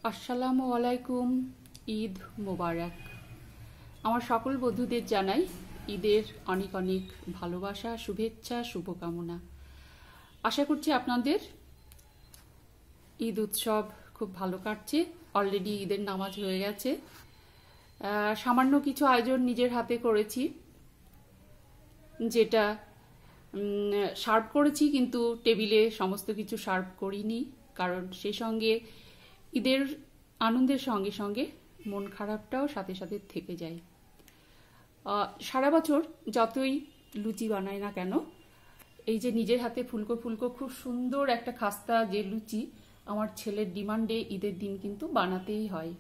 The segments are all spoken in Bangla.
আসসালামু আলাইকুম। ঈদ মোবারক। আমার সকল বন্ধুদের জানাই ঈদের অনেক অনেক ভালোবাসা, শুভেচ্ছা, শুভকামনা। আশা করছি আপনাদের ঈদ উৎসব খুব ভালো কাটছে। অলরেডি ঈদের নামাজ হয়ে গেছে। সামান্য কিছু আয়োজন নিজের হাতে করেছি, যেটা সার্ভ করেছি, কিন্তু টেবিলে সমস্ত কিছু সার্ভ করিনি, কারণ সেই সঙ্গে ঈদের আনন্দের সঙ্গে সঙ্গে মন খারাপটাও সাথে সাথে থেকে যায়। সারা বছর যতই লুচি বানাই না কেন, এই যে নিজের হাতে ফুলকো ফুলকো খুব সুন্দর একটা খাস্তা যে লুচি আমার ছেলের ডিমান্ডে ঈদের দিন কিন্তু বানাতেই হয়।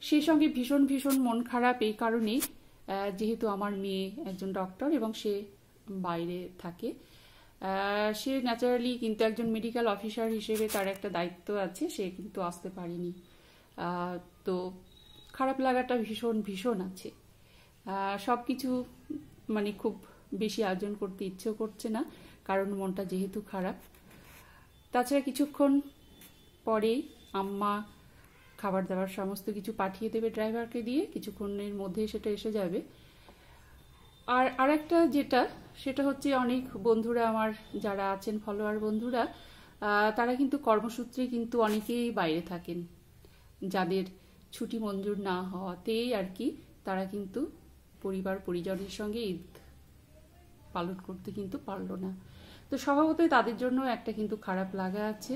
সেই সঙ্গে ভীষণ ভীষণ মন খারাপ এই কারণেই, যেহেতু আমার মেয়ে একজন ডক্টর এবং সে বাইরে থাকে। সে ন্যাচারালি কিন্তু একজন মেডিকেল অফিসার হিসেবে তার একটা দায়িত্ব আছে, সে কিন্তু আসতে পারেনি। তো খারাপ লাগাটা ভীষণ ভীষণ আছে। সব কিছু মানে খুব বেশি আয়োজন করতে ইচ্ছেও করছে না, কারণ মনটা যেহেতু খারাপ। তাছাড়া কিছুক্ষণ পরেই আম্মা খাবার দাবার সমস্ত কিছু পাঠিয়ে দেবে ড্রাইভারকে দিয়ে, কিছুক্ষণের মধ্যে সেটা এসে যাবে। আর আরেকটা যেটা, সেটা হচ্ছে অনেক বন্ধুরা আমার যারা আছেন ফলোয়ার বন্ধুরা, তারা কিন্তু কর্মসূত্রে কিন্তু অনেকেই বাইরে থাকেন, যাদের ছুটি মঞ্জুর না হওয়াতেই আর কি তারা কিন্তু পরিবার পরিজনের সঙ্গে ঈদ পালন করতে কিন্তু পারলো না। তো স্বভাবতই তাদের জন্য একটা কিন্তু খারাপ লাগা আছে।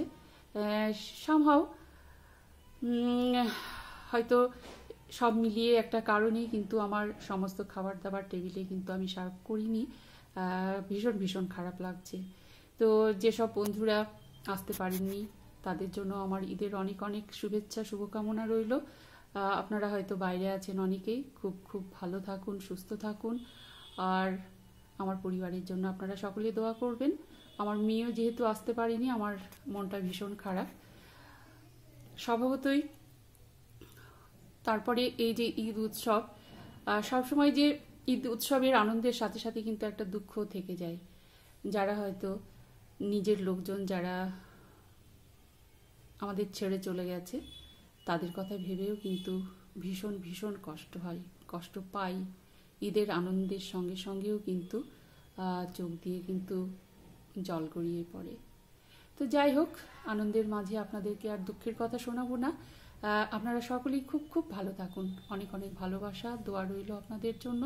সামহাও হয়তো সব মিলিয়ে একটা কারণেই কিন্তু আমার সমস্ত খাবার দাবার টেবিলে কিন্তু আমি সার্ভ করিনি। ভীষণ ভীষণ খারাপ লাগছে। তো যেসব বন্ধুরা আসতে পারেননি তাদের জন্য আমার ঈদের অনেক অনেক শুভেচ্ছা, শুভকামনা রইল। আপনারা হয়তো বাইরে আছেন অনেকেই, খুব খুব ভালো থাকুন, সুস্থ থাকুন। আর আমার পরিবারের জন্য আপনারা সকলে দোয়া করবেন। আমার মেয়েও যেহেতু আসতে পারেনি, আমার মনটা ভীষণ খারাপ স্বভাবতই। তারপরে এই যে ঈদ উৎসব, সবসময় যে ঈদ উৎসবের আনন্দের সাথে সাথে কিন্তু একটা দুঃখ থেকে যায়। যারা হয়তো নিজের লোকজন যারা আমাদের ছেড়ে চলে গেছে, তাদের কথা ভেবেও কিন্তু ভীষণ ভীষণ কষ্ট হয়, কষ্ট পাই। ঈদের আনন্দের সঙ্গে সঙ্গেও কিন্তু চোখ দিয়ে কিন্তু জল গড়িয়ে পড়ে। তো যাই হোক, আনন্দের মাঝে আপনাদেরকে আর দুঃখের কথা শোনাবো না। আপনারা সকলেই খুব খুব ভালো থাকুন। অনেক অনেক ভালোবাসা, দোয়া রইল আপনাদের জন্য।